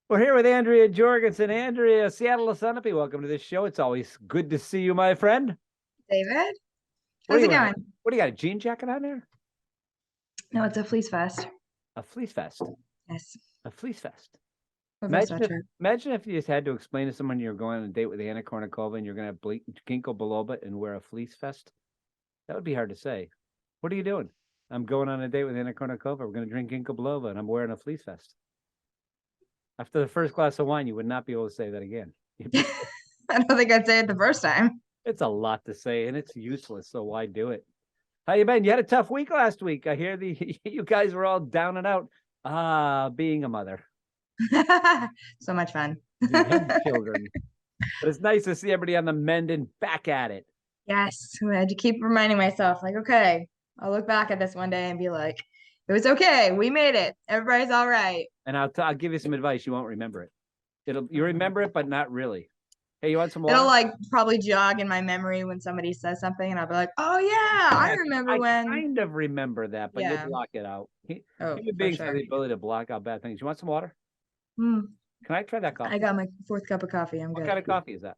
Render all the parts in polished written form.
We're here with Andrea Jorgensen. Andrea, Seattle Sunapee. Welcome to this show. It's always good to see you, my friend. David, What are how's you it wearing? going? What do you got? A jean jacket on there? No, it's a fleece vest. A fleece vest. Yes, A fleece vest. over a Imagine if sweatshirt. imagine if you just had to explain to someone you're going on a date with Anna Kournikova and you're going to have ginkgo biloba and wear a fleece vest. That would be hard to say. What are you doing? I'm going on a date with Anna Kournikova. We're going to drink ginkgo biloba and I'm wearing a fleece vest. After the first glass of wine, you would not be able to say that again. I don't think I'd say it the first time. It's a lot to say and it's useless. So why do it? How you been? You had a tough week last week. I hear you guys were all down and out. Being a mother, So much fun. young children. But it's nice to see everybody on the mend and back at it. Yes, I had to keep reminding myself, like, okay, I'll look back at this one day and be like, it was okay. We made it. Everybody's all right. And I'll give you some advice. You won't remember it. You remember it, but not really. Hey, you want some water? It'll like probably jog in my memory when somebody says something, and I'll be like, oh yeah, I Yeah, remember I when. kind of remember that, but you'll Yeah. block it out. Oh, Human for beings have sure. the ability to block out bad things. You want some water? Mm, Can I try that I coffee? got my fourth cup of coffee. I'm What good. kind of coffee is that?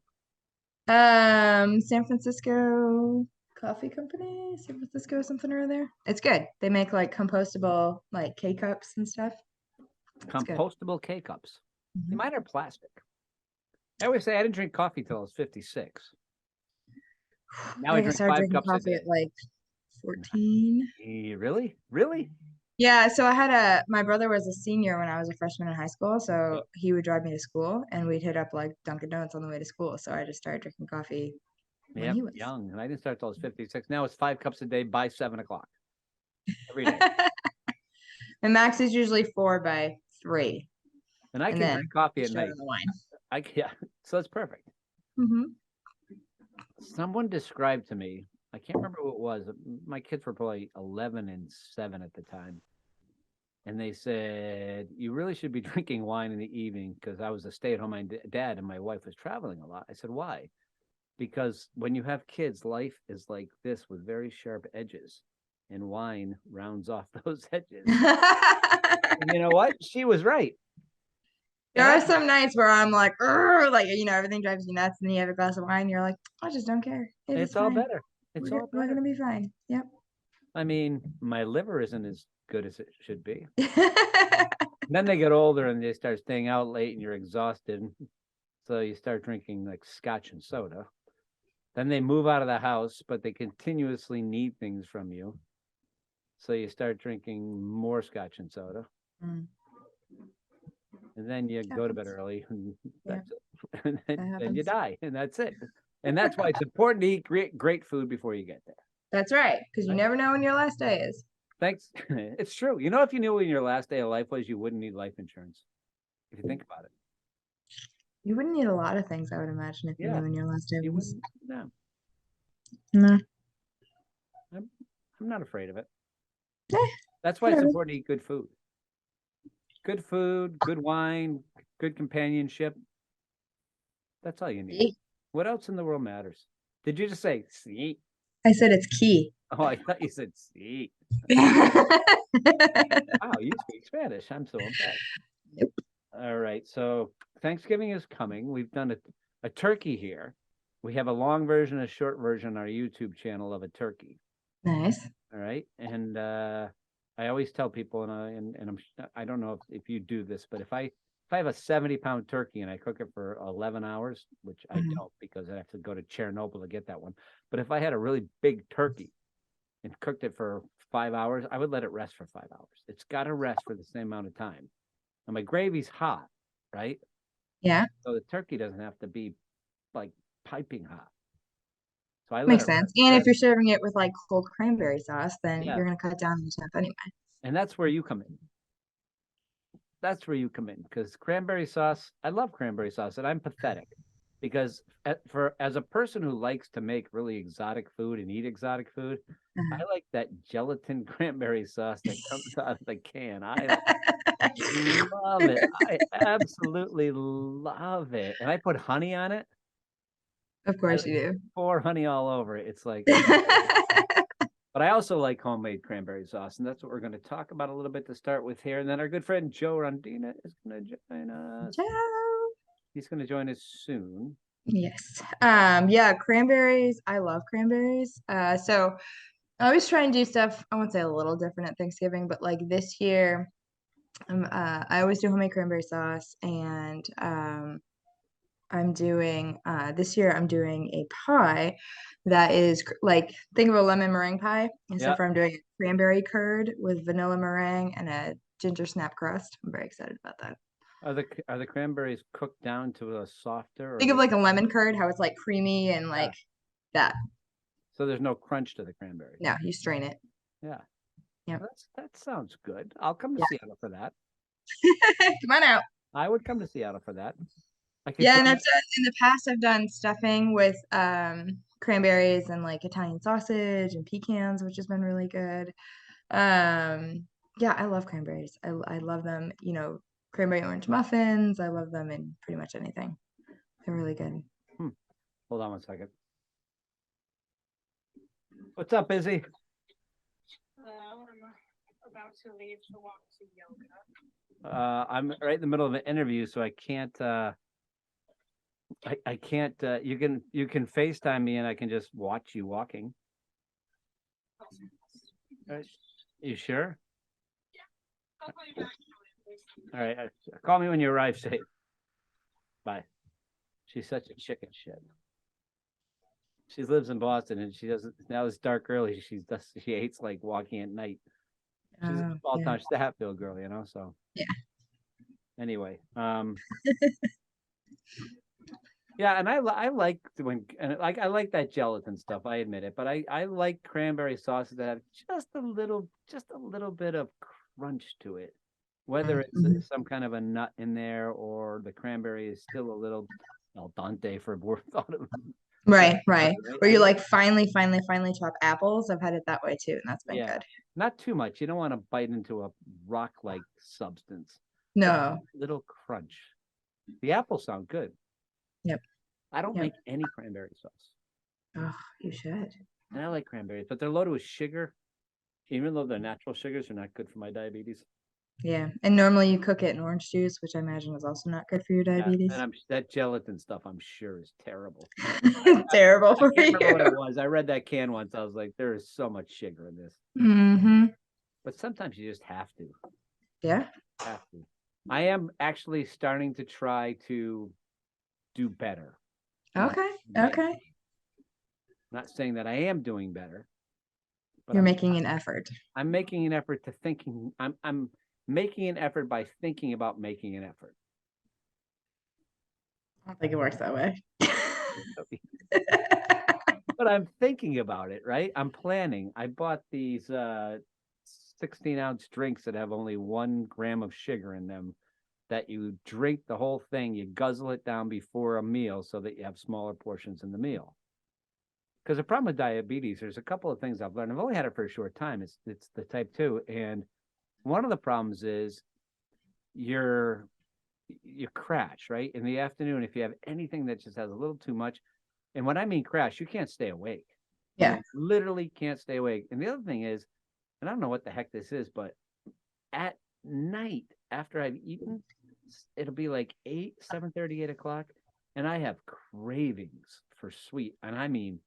San Francisco Coffee Company, San Francisco something or other. It's good. They make like compostable like K cups and stuff. It's good. Compostable K cups. Mhm. Mine are plastic. I always say I didn't drink coffee till I was 56. Now I I think I drink started five drinking cups a coffee at day. like 14. Really? Really? Yeah, so I had my brother was a senior when I was a freshman in high school, so Yep. he would drive me to school and we'd hit up like Dunkin' Donuts on the way to school. So I just started drinking coffee when Yep. he was. Young. And I didn't start till I was 56. Now it's 5 cups a day by 7 o'clock every day. And max is usually 4 by 3. And I And can then drink coffee we at start night. on the wine. Yeah. So it's perfect. Hmm. Someone described to me, I can't remember who it was. My kids were probably 11 and 7 at the time. And they said, you really should be drinking wine in the evening because I was a stay-at-home dad and my wife was traveling a lot. I said, why? Because when you have kids, life is like this with very sharp edges, and wine rounds off those edges. And you know what? She was right. There And are some nights where I'm like, "Urgh," like everything drives you nuts, and then you have a glass of wine, you're like, I just don't care. It is it's all fine. better. It's We're all we're better. gonna be fine. Yep. I mean, my liver isn't as good as it should be. Then they get older and they start staying out late, and you're exhausted. So you start drinking like scotch and soda. Then they move out of the house, but they continuously need things from you. So you start drinking more scotch and soda. Mm, And then you go to bed happens. early, and Yeah, that's it. And that then you happens. die, and that's it. And that's why it's important to eat great food before you get there. That's right, because you Right? never know when your last day is. Thanks. It's true. You know, if you knew when your last day of life was, you wouldn't need life insurance. If you think about it. You wouldn't need a lot of things, I would imagine, if you Yeah, knew when your last day you was. wouldn't. No, No. I'm, I'm not afraid of it. Eh, That's why it's whatever. important to eat good food. Good food, good wine, good companionship. That's all you need. See? What else in the world matters? Did you just say see? I said it's key. Oh, I thought you said see. Wow, you speak Spanish. I'm so impressed. Nope. All right. So Thanksgiving is coming. We've done a turkey here. We have a long version, a short version on our YouTube channel of a turkey. Nice. All right. And I always tell people, I don't know if you do this, but if I have a 70-pound turkey and I cook it for 11 hours, which I Mhm. don't because I have to go to Chernobyl to get that one. But if I had a really big turkey and cooked it for 5 hours, I would let it rest for 5 hours. It's got to rest for the same amount of time. And my gravy's hot, right? Yeah, So the turkey doesn't have to be like piping hot. So I let makes it sense. And if rest. you're serving it with like cold cranberry sauce, then Yeah. you're gonna cut down on the temp anyway. And that's where you come in. That's where you come in because cranberry sauce, I love cranberry sauce, and I'm pathetic because as a person who likes to make really exotic food and eat exotic food, I like that gelatin cranberry sauce that comes out of the can. I love it. I absolutely love it. And I put honey on it. Of I course like you pour honey all over it. It's like, oh, do. but But I also like homemade cranberry sauce, and that's what we're going to talk about a little bit to start with here. And then our good friend Joe Rondina is going to join us. Ciao. He's going to join us soon. Yes. Yeah, cranberries. I love cranberries. So I always try and do stuff, I won't say a little different at Thanksgiving, but like this year, I always do homemade cranberry sauce, and I'm doing this year I'm doing a pie that is like, think of a lemon meringue pie, except Yeah. for I'm doing a cranberry curd with vanilla meringue and a ginger snap crust. I'm very excited about that. Are the cranberries cooked down to a softer? Or Think of like a lemon curd, how it's like creamy and like that. so there's no crunch to the cranberry. No, you strain it. Yeah. Yeah. That sounds good. I'll come to Seattle for that. Come on out. I would come to Seattle for that. Yeah, and in the past I've done stuffing with cranberries and like Italian sausage and pecans, which has been really good. Yeah, I love cranberries. I love them, cranberry orange muffins. I love them in pretty much anything. They're really good. Hold on one second. What's up, Izzy? I'm about to leave to walk to yoga. I'm right in the middle of an interview, so I can't. I can't. You can FaceTime me, and I can just watch you walking. Right. You sure? Yeah. I'll call you back. All right. Call me when you arrive safe. Bye. She's such a chicken shit. She lives in Boston, and she doesn't. Now it's dark early. She hates like walking at night. She's a small town. She's a Hatfield girl, So yeah. Anyway, yeah, and I like doing, and I like that gelatin stuff. I admit it, but I like cranberry sauces that have just a little bit of crunch to it, whether it's some kind of a nut in there or the cranberry is still a little al dente for thought of. Right. Where you like finely chop apples. I've had it that way too, and that's been good. Not too much. You don't want to bite into a rock-like substance. No. Little crunch. The apples sound good. Yep. I don't make any cranberry sauce. Oh, you should. And I like cranberries, but they're loaded with sugar. Even though they're natural sugars, they're not good for my diabetes. Yeah, and normally you cook it in orange juice, which I imagine is also not good for your diabetes. And that gelatin stuff, I'm sure, is terrible. Terrible for you. I can't remember what it was. I read that can once. I was like, there is so much sugar in this. Mm-hmm. But sometimes you just have to. Yeah. Have to. I am actually starting to try to do better. Okay. I'm not saying that I am doing better. But you're making an effort. I'm making an effort to thinking. I'm making an effort by thinking about making an effort. I don't think it works that way. But I'm thinking about it, right? I'm planning. I bought these 16-ounce drinks that have only 1 gram of sugar in them, that you drink the whole thing, you guzzle it down before a meal so that you have smaller portions in the meal. Because the problem with diabetes, there's a couple of things I've learned. I've only had it for a short time. It's the type 2. And one of the problems is you crash, right? In the afternoon, if you have anything that just has a little too much. And when I mean crash, you can't stay awake. Yeah. You literally can't stay awake. And the other thing is, and I don't know what the heck this is, but at night after I've eaten, it'll be like 7:30, 8 o'clock. And I have cravings for sweet. And I mean,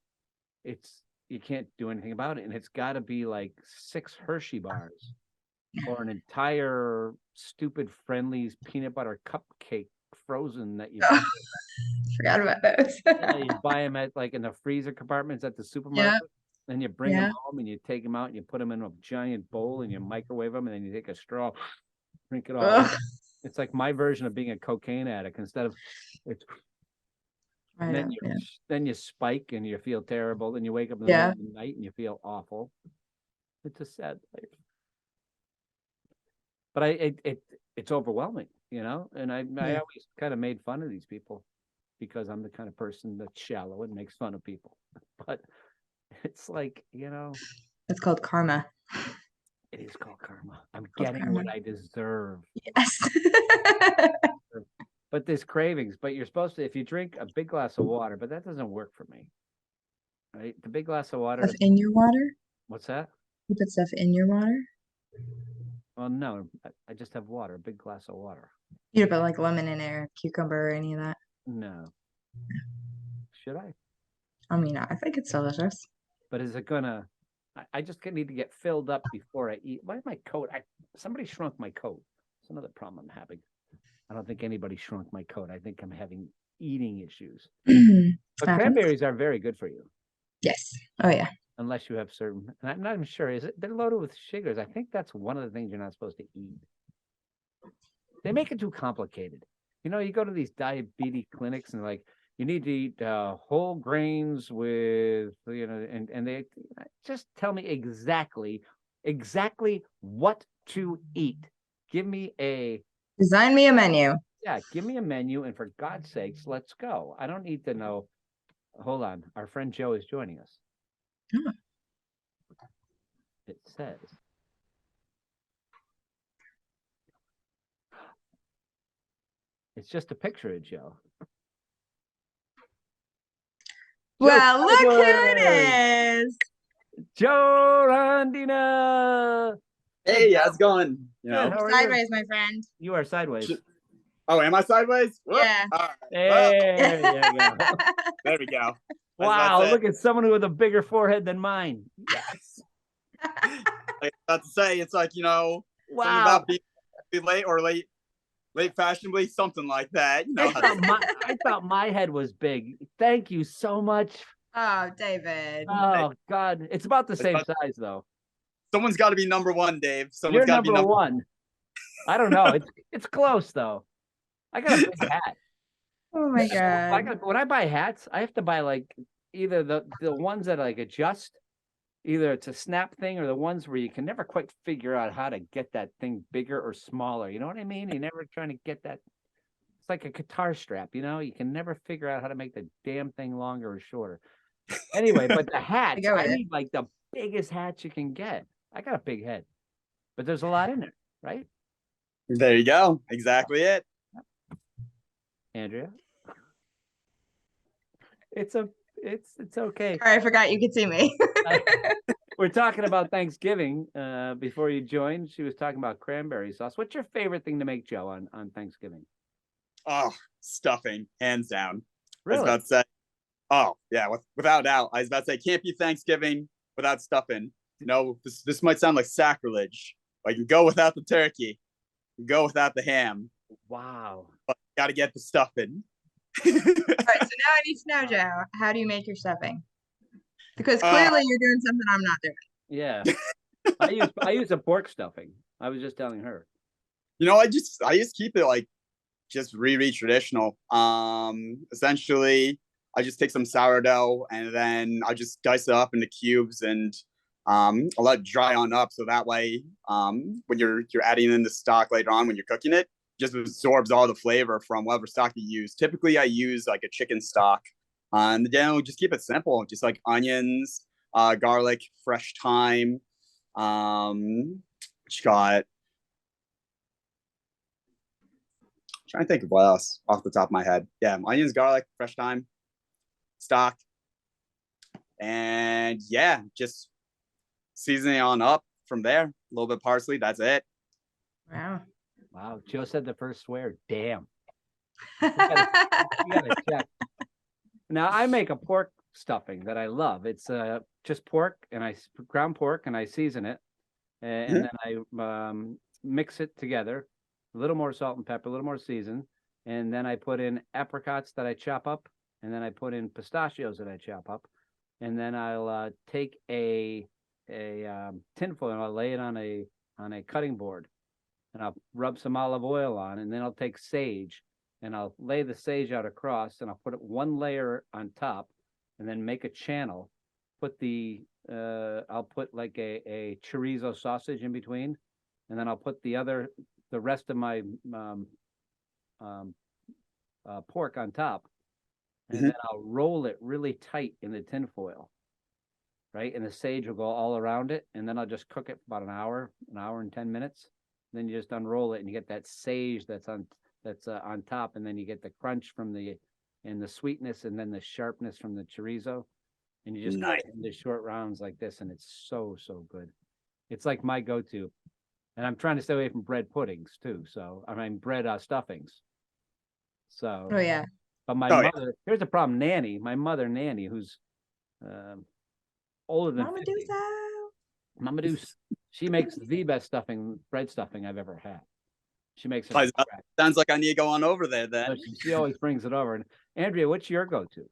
you can't do anything about it. And it's got to be like 6 Hershey bars or an entire stupid Friendly's peanut butter cupcake frozen that you forgot about those. you buy them at like in the freezer compartments at the supermarket. And you bring them home and you take them out and you put them in a giant bowl and you microwave them and then you take a straw, drink it all. It's like my version of being a cocaine addict. Instead of it's then you spike and you feel terrible. Then you wake up in the middle of the night and you feel awful. It's a sad life. But it's overwhelming, and I always kind of made fun of these people because I'm the kind of person that's shallow and makes fun of people. But it's like, it's called karma. It is called karma. I'm getting what I deserve. Yes. But there's cravings. But you're supposed to, if you drink a big glass of water, but that doesn't work for me. Right? The big glass of water. In your water? What's that? You put stuff in your water? Well, no, I just have water, a big glass of water. You don't put like lemon in it or cucumber or any of that? No. Should I? I mean, I think it's delicious. But is it gonna? I just need to get filled up before I eat. Why my coat? Somebody shrunk my coat. It's another problem I'm having. I don't think anybody shrunk my coat. I think I'm having eating issues. But Happens. cranberries are very good for you. Yes. Oh yeah. Unless you have certain, and I'm not even sure. Is it? They're loaded with sugars. I think that's one of the things you're not supposed to eat. They make it too complicated. You know, you go to these diabetes clinics and like, you need to eat whole grains with, you know, and they just tell me exactly what to eat. Give me Design me a menu. give me a menu, and for God's sakes, let's go. I don't need to know. Hold on, our friend Joe is joining us. Oh. It says. It's just a picture of Joe. Well, look who it is. Joe Rondina. Hey, how's it going? You know, Good, how are Sideways, my friend. You are sideways. oh, am I sideways? Whoop. Yeah. All right. Hey, there you go. There we go. Wow, look at someone with a bigger forehead than mine. Yes. I was about to say, it's like, you know, something Wow. about being late or late fashionably, something like that. You know, I thought my head was big. Thank you so much. Oh, David. Oh, God. It's about the same size, though. someone's got to be number one, Dave. You're Someone's got to be number number one. I don't know. It's close, though. I got a big hat. Oh my God. When I buy hats, I have to buy like either the ones that like adjust, either it's a snap thing, or the ones where you can never quite figure out how to get that thing bigger or smaller. You know what I mean? You're never trying to get that. It's like a guitar strap, you know? You can never figure out how to make the damn thing longer or shorter. Anyway, but the hats, I need like the biggest hats you can get. I got a big head, but there's a lot in there, right? There you go. Exactly it. Andrea, it's okay. Sorry, I forgot you could see me. We're talking about Thanksgiving. Before you joined, she was talking about cranberry sauce. What's your favorite thing to make, Joe, on Thanksgiving? Oh, stuffing, hands down. Really? I was about to say, oh yeah, without doubt. I was about to say, can't be Thanksgiving without stuffing. You know, this might sound like sacrilege. Like, you go without the turkey, you go without the ham. Wow. But got to get the stuffing. All right, so now I need to know, Joe, how do you make your stuffing? Because clearly you're doing something I'm not doing. Yeah. I use a pork stuffing. I was just telling her. You know, I just keep it like just really traditional. Essentially, I just take some sourdough and then I just dice it up into cubes and I'll let it dry on up, so that way when you're adding in the stock later on when you're cooking it, just absorbs all the flavor from whatever stock you use. Typically, I use like a chicken stock, and then we'll just keep it simple, just like onions, garlic, fresh thyme. What you got? Trying to think of what else off the top of my head. Yeah, onions, garlic, fresh thyme, stock, and yeah, just seasoning on up from there. A little bit of parsley. That's it. Wow. Joe said the first swear. Damn. You gotta check. Now I make a pork stuffing that I love. It's just pork, and ground pork, and I season it, and then I mix it together. A little more salt and pepper, a little more season, and then I put in apricots that I chop up, and then I put in pistachios that I chop up, and then I'll take a tinfoil and I'll lay it on a cutting board, and I'll rub some olive oil on, and then I'll take sage and I'll lay the sage out across, and I'll put it one layer on top, and then make a channel. I'll put like a chorizo sausage in between, and then I'll put the rest of my pork on top, and then I'll roll it really tight in the tinfoil, right? And the sage will go all around it, and then I'll just cook it for about an hour and 10 minutes. Then you just unroll it, and you get that sage that's on top, and then you get the crunch and the sweetness, and then the sharpness from the chorizo. and you just cut Nice. it into short rounds like this, and it's so good. It's like my go-to, and I'm trying to stay away from bread puddings too. So I mean bread stuffings. So, Oh yeah. but my Oh, yeah. mother, here's the problem. My mother Nanny, who's older than Mama 50. do so. Mama Deuce, she makes the best bread stuffing I've ever had. She makes it. Oh, sounds like I need to go on over there then. She always brings it over. And Andrea, what's your go-to?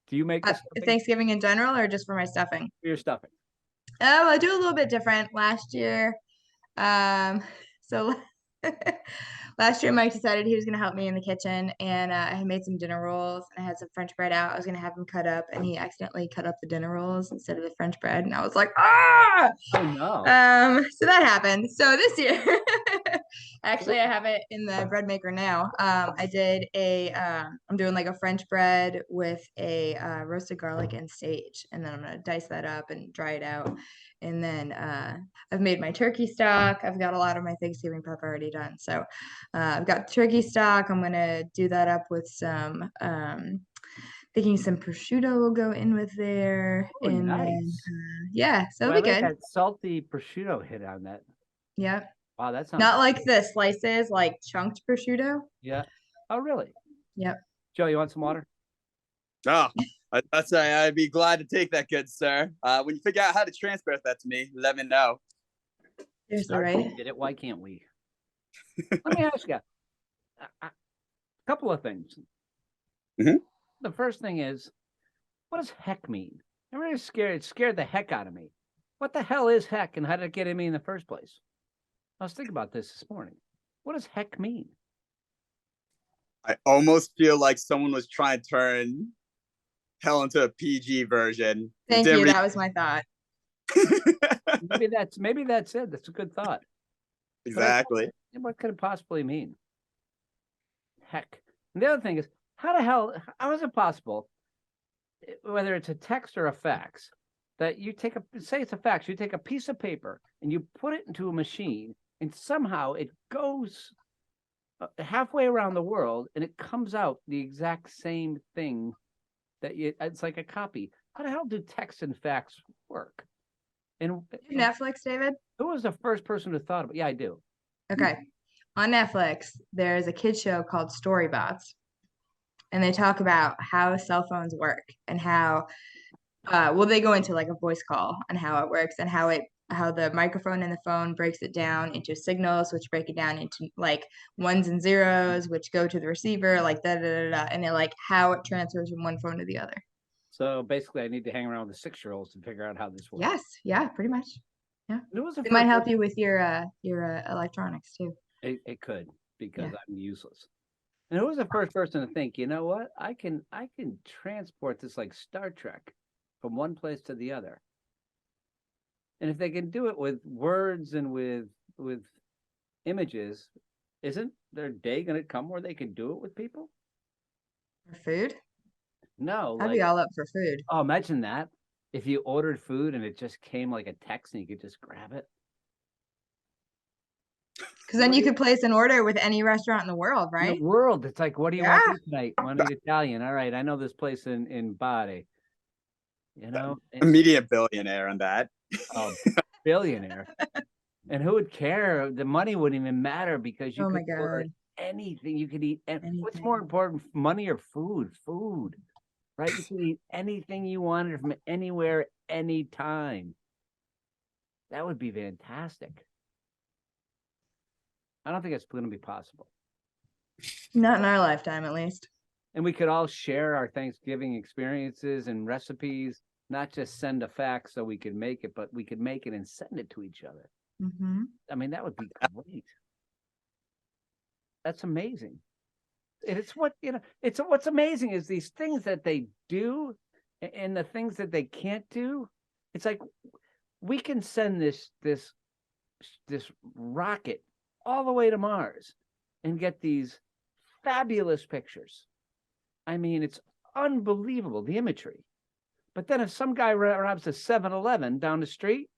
Do you make the stuffing Thanksgiving in general or just for my stuffing? for your stuffing? Oh, I do a little bit different. Last year, so last year Mike decided he was gonna help me in the kitchen, and I had made some dinner rolls, and I had some French bread out. I was gonna have him cut up, and he accidentally cut up the dinner rolls instead of the French bread, and I was like, ah! Oh no. So that happened. So this year, actually, I have it in the bread maker now. I did I'm doing like a French bread with a roasted garlic and sage, and then I'm gonna dice that up and dry it out. And then I've made my turkey stock. I've got a lot of my Thanksgiving prep already done. So I've got turkey stock. I'm gonna do that up with some thinking some prosciutto will go in with there. Oh, and nice. then yeah, so Well, it'll be I like good. that salty prosciutto hit on that. Yep. Wow, that sounds Not like the slices, like chunked prosciutto. yeah. Oh, really? Yep. Joe, you want some water? Oh, I'd be glad to take that, good sir. When you figure out how to transfer that to me, let me know. Seriously, right? Did it? Why can't we? Let me ask you a couple of things. Mhm. The first thing is, what does heck mean? I'm really scared. It scared the heck out of me. What the hell is heck, and how did it get in me in the first place? I was thinking about this morning. What does heck mean? I almost feel like someone was trying to turn hell into a PG version. Thank you. That was my thought. Maybe that's it. That's a good thought. Exactly. What could it possibly mean? Heck. And the other thing is, how is it possible, whether it's a text or a fax, that you say it's a fax, you take a piece of paper and you put it into a machine, and somehow it goes halfway around the world and it comes out the exact same thing it's like a copy. How the hell do text and fax work? And Netflix, David? who was the first person who thought about it? Yeah, I do. Okay. On Netflix, there's a kid show called Storybots, and they talk about how cell phones work and how they go into like a voice call and how it works and how the microphone in the phone breaks it down into signals, which break it down into like ones and zeros, which go to the receiver, like da da da da, and then like how it transfers from one phone to the other. So basically, I need to hang around with the 6-year-olds to figure out how this works. Yes, yeah, pretty much. Yeah, It might help you with your electronics too. It could, because I'm useless. And who was the first person to think, you know what? I can transport this like Star Trek from one place to the other. And if they can do it with words and with images, isn't their day going to come where they can do it with people? For food? No. I'd be all up for food. Oh, imagine that. If you ordered food and it just came like a text and you could just grab it. Because then you could place an order with any restaurant in the world, right? In the world. It's like, what do you want to eat tonight? Want to eat Italian? All right, I know this place in Bari. You know, Immediate billionaire on that. Oh, billionaire. And who would care? The money wouldn't even matter, because you could order anything. You could eat. And what's more important, money or food? Food, right? You could eat anything you wanted from anywhere, anytime. That would be fantastic. I don't think it's going to be possible. Not in our lifetime, at least. And we could all share our Thanksgiving experiences and recipes, not just send a fax so we could make it, but we could make it and send it to each other. Mm-hmm. I mean, that would be great. That's amazing. And it's what's amazing is these things that they do and the things that they can't do. It's like we can send this rocket all the way to Mars and get these fabulous pictures. I mean, it's unbelievable, the imagery. But then if some guy robs a 7-Eleven down the street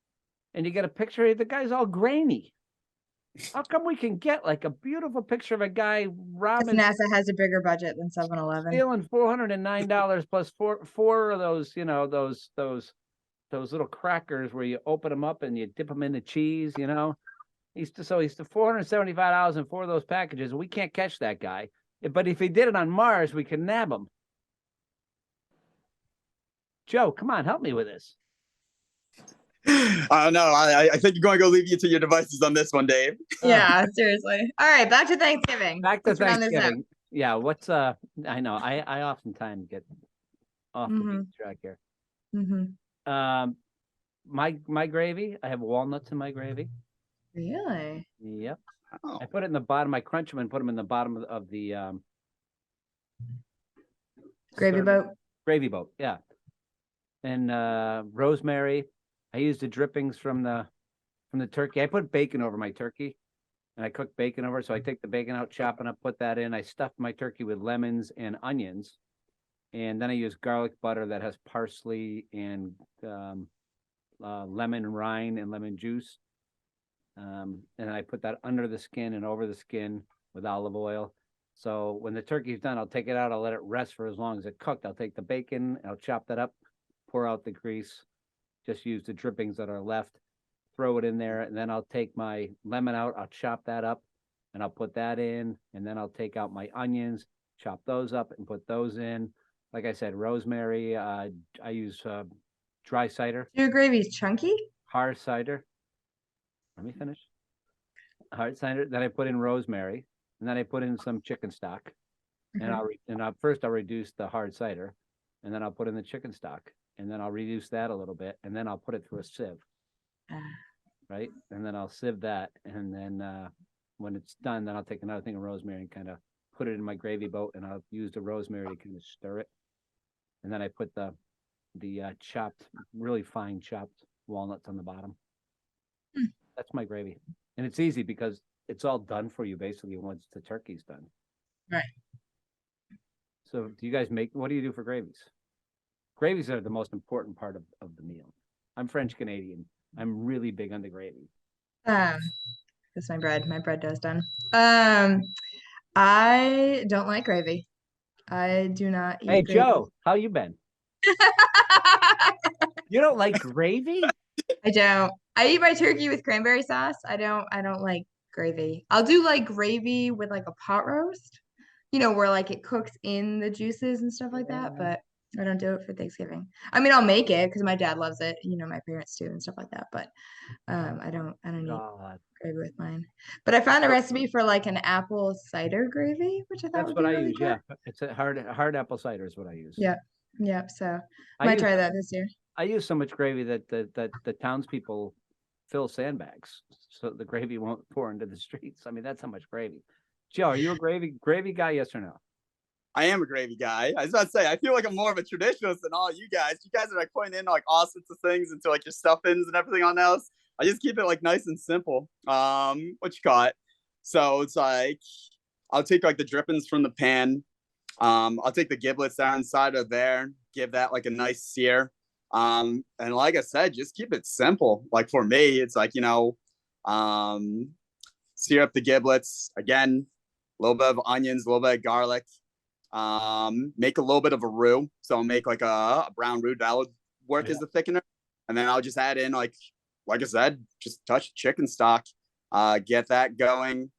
and you get a picture, the guy's all grainy. How come we can get like a beautiful picture of a guy Because robbing, NASA has a bigger budget than 7-Eleven. stealing $409 plus four of those, those little crackers where you open them up and you dip them into cheese, He's to $475 in 4 of those packages. We can't catch that guy. But if he did it on Mars, we can nab him. Joe, come on, help me with this. I don't know. I think you're going to go leave you to your devices on this one, Dave. Yeah, seriously. All right, back to Thanksgiving. Back to Since we're on this note. Thanksgiving. Yeah, what's I know. I oftentimes get off the beat track here. My gravy, I have walnuts in my gravy. Really? Yep. Oh. I put it in the bottom. I crunch them and put them in the bottom of the Gravy boat. Gravy boat, yeah. And rosemary. I use the drippings from the turkey. I put bacon over my turkey, and I cook bacon over it. So I take the bacon out, chop it up, put that in. I stuff my turkey with lemons and onions, and then I use garlic butter that has parsley and lemon rind and lemon juice. And I put that under the skin and over the skin with olive oil. So when the turkey's done, I'll take it out. I'll let it rest for as long as it cooked. I'll take the bacon, I'll chop that up, pour out the grease, just use the drippings that are left, throw it in there, and then I'll take my lemon out. I'll chop that up, and I'll put that in, and then I'll take out my onions, chop those up, and put those in. Like I said, rosemary. I use dry cider. Your gravy's chunky? Hard cider. Let me finish. Hard cider. Then I put in rosemary, and then I put in some chicken stock. And I'll reduce the hard cider, and then I'll put in the chicken stock, and then I'll reduce that a little bit, and then I'll put it through a sieve, right? And then I'll sieve that, and then when it's done, then I'll take another thing of rosemary and kind of put it in my gravy boat, and I'll use the rosemary to kind of stir it, and then I put the chopped, really fine chopped walnuts on the bottom. That's my gravy, and it's easy because it's all done for you basically once the turkey's done. Right. So do you guys what do you do for gravies? Gravies are the most important part of the meal. I'm French Canadian. I'm really big on the gravy. That's my bread. My bread dough's done. I don't like gravy. I do not eat Hey, gravy. Joe, how you been? You don't like gravy? I don't. I eat my turkey with cranberry sauce. I don't like gravy. I'll do like gravy with like a pot roast, where like it cooks in the juices and stuff like that, but I don't do it for Thanksgiving. I mean, I'll make it because my dad loves it, my parents do and stuff like that, but I don't eat gravy with mine. But I found a recipe for like an apple cider gravy, which I thought That's would what be I really use. good. Yeah, it's a hard apple cider is what I use. Yeah. So I might use- try that this year. I use so much gravy that the townspeople fill sandbags so the gravy won't pour into the streets. I mean, that's how much gravy. Joe, are you a gravy guy? Yes or no? I am a gravy guy. I was about to say, I feel like I'm more of a traditionalist than all you guys. You guys are like putting in like all sorts of things into like your stuffings and everything on else. I just keep it like nice and simple. What you call it? So it's like I'll take like the drippings from the pan. I'll take the giblets that are inside of there, give that like a nice sear. And like I said, just keep it simple. Like for me, it's like, sear up the giblets again, a little bit of onions, a little bit of garlic. Make a little bit of a roux. So I'll make like a brown roux that would work as the thickener. And then I'll just add in like I said, just touch chicken stock, get that going.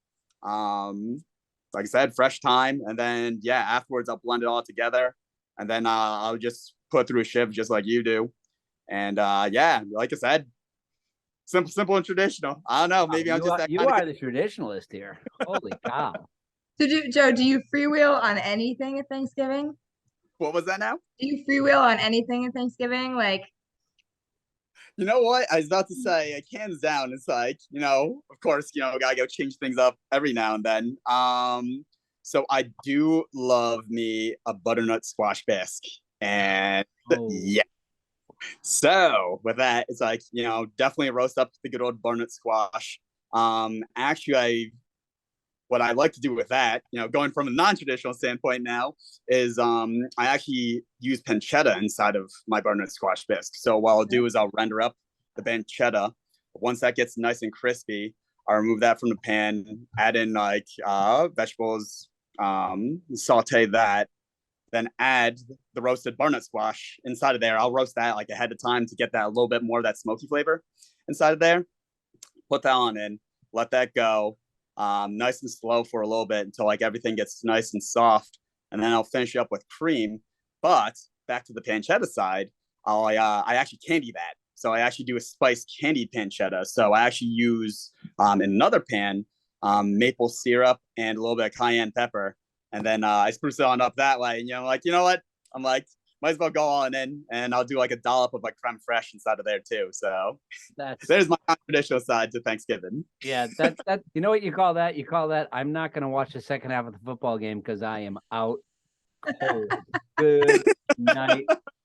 Like I said, fresh thyme. And then, afterwards I'll blend it all together. And then I'll just put through a sieve just like you do. And like I said, simple and traditional. I don't know. Maybe I'm just that you kind are of the traditionalist here. Holy cow. So Joe, do you freewheel on anything at Thanksgiving? What was that now? Do you freewheel on anything at Thanksgiving? Like, you know what? I was about to say, like, hands down, it's like, of course, gotta go change things up every now and then. So I do love me a butternut squash bisque. And yeah. So with that, it's like, definitely roast up the good old butternut squash. Actually, what I like to do with that, going from a non-traditional standpoint now, is I actually use pancetta inside of my butternut squash bisque. So what I'll do is I'll render up the pancetta. Once that gets nice and crispy, I'll remove that from the pan, add in like vegetables, saute that, then add the roasted butternut squash inside of there. I'll roast that like ahead of time to get that a little bit more of that smoky flavor inside of there. Put that on in, let that go, nice and slow for a little bit until like everything gets nice and soft, and then I'll finish up with cream. But back to the pancetta side, I actually candy that. So I actually do a spiced candied pancetta. So I actually use in another pan maple syrup and a little bit of cayenne pepper, and then I spruce it on up that way. And like, you know what? I'm like, might as well go all in, and I'll do like a dollop of like creme fraiche inside of there too. So there's my traditional side to Thanksgiving. Yeah, that you know what you call that? You call that I'm not going to watch the second half of the football game because I am out cold. Good night,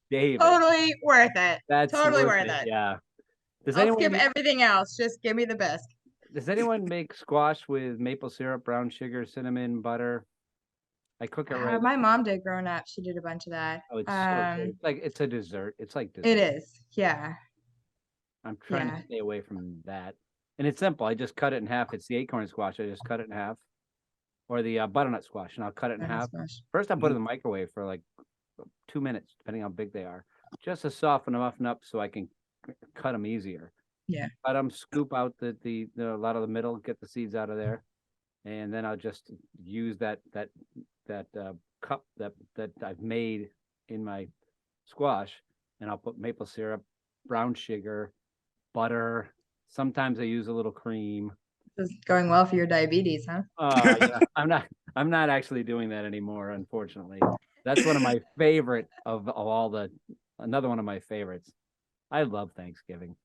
David. Totally worth it. That's totally worth it. Yeah. I'll skip everything else. Just give me the bisque. Does anyone make squash with maple syrup, brown sugar, cinnamon, butter? I cook it right. My mom did growing up. She did a bunch of that. Oh, it's so good. Like it's a dessert. It's like dessert. It is. Yeah. I'm trying to stay away from that. And it's simple. I just cut it in half. It's the acorn squash. I just cut it in half. Or the butternut squash, and I'll cut it in half. First, I put it in the microwave for like 2 minutes, depending how big they are, just to soften them up so I can cut them easier. Yeah. Cut them, scoop out the a lot of the middle, get the seeds out of there, and then I'll just use that cup that I've made in my squash, and I'll put maple syrup, brown sugar, butter. Sometimes I use a little cream. This is going well for your diabetes, huh? Yeah. I'm not actually doing that anymore, unfortunately. That's one of my favorite of another one of my favorites. I love Thanksgiving.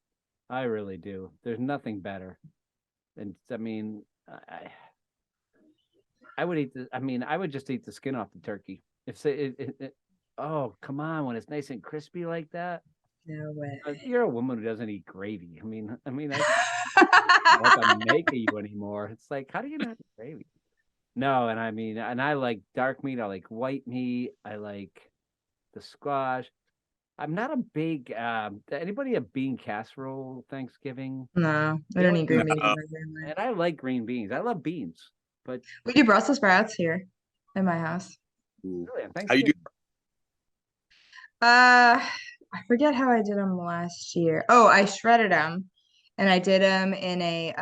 I really do. There's nothing better. And I mean, I would just eat the skin off the turkey. Oh, come on, when it's nice and crispy like that. No way. You're a woman who doesn't eat gravy. I mean, I don't know what to make of you anymore. It's like, how do you not eat gravy? No, and I like dark meat. I like white meat. I like the squash. I'm not a big anybody a bean casserole Thanksgiving? No, I don't eat green beans. And I like green beans. I love beans, but we do Brussels sprouts here in my house. Really, how you do? I forget how I did them last year. Oh, I shredded them, and I did them in a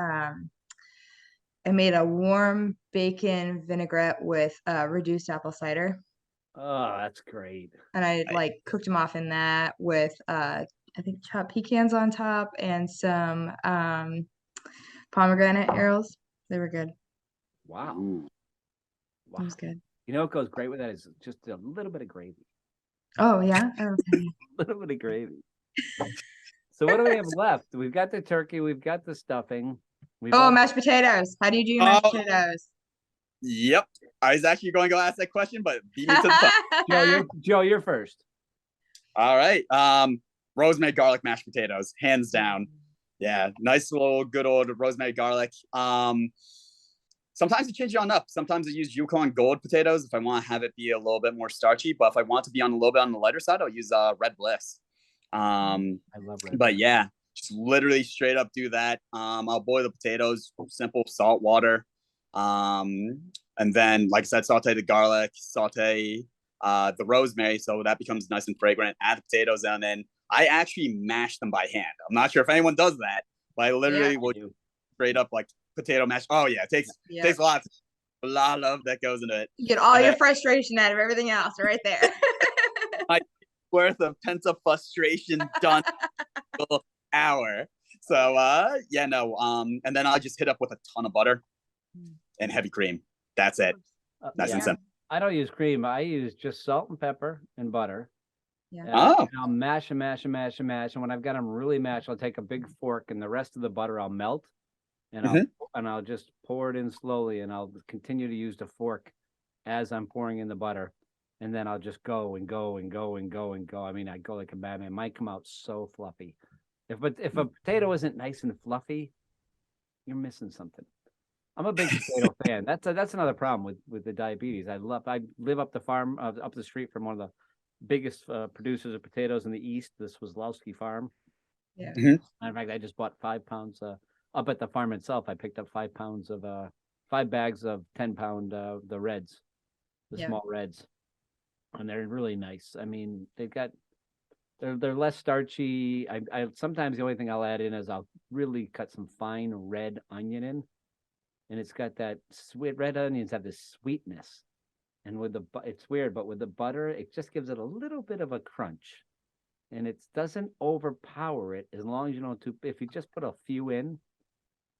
I made a warm bacon vinaigrette with reduced apple cider. Oh, that's great. And I like cooked them off in that with I think chopped pecans on top and some pomegranate arrows. They were good. Wow. It was good. You know what goes great with that is just a little bit of gravy. Oh yeah? Okay. A little bit of gravy. So what do we have left? We've got the turkey, we've got the stuffing. Mashed potatoes. How do you do your mashed potatoes? Yep. I was actually going to go ask that question, but beat me to the punch. Joe, you're first. All right. Rosemary garlic mashed potatoes, hands down. Yeah, nice little good old rosemary garlic. Sometimes I change it on up. Sometimes I use Yukon Gold potatoes if I want to have it be a little bit more starchy. But if I want to be on a little bit on the lighter side, I'll use Red Bliss. I love Red. But yeah, just literally straight up do that. I'll boil the potatoes, simple salt, water. And then, like I said, saute the garlic, saute the rosemary so that becomes nice and fragrant. Add the potatoes, and then I actually mash them by hand. I'm not sure if anyone does that, but I literally will straight up like potato mash. Oh yeah, it takes a lot of love that goes into it. You get all your frustration out of everything else right there. My worth of pent up frustration done hour. So and then I'll just hit up with a ton of butter and heavy cream. That's it. Nice and simple. I don't use cream. I use just salt and pepper and butter. Yeah. And I'll mash and mash and mash and mash. And when I've got them really mashed, I'll take a big fork and the rest of the butter I'll melt, and I'll just pour it in slowly, and I'll continue to use the fork as I'm pouring in the butter, and then I'll just go and go and go and go and go. I mean, I go like a madman. It might come out so fluffy. If a potato isn't nice and fluffy, you're missing something. I'm a big potato fan. That's another problem with the diabetes. I live up the farm, up the street from one of the biggest producers of potatoes in the East, the Swislowski farm. Yeah. In fact, I just bought 5 pounds up at the farm itself, I picked up 5 pounds of 5 bags of 10-pound the reds, the Yeah. small reds, and they're really nice. I mean, they're less starchy. I sometimes the only thing I'll add in is I'll really cut some fine red onion in, and it's got that sweet. Red onions have this sweetness, and with it's weird, but with the butter, it just gives it a little bit of a crunch, and it doesn't overpower it as long as you don't if you just put a few in,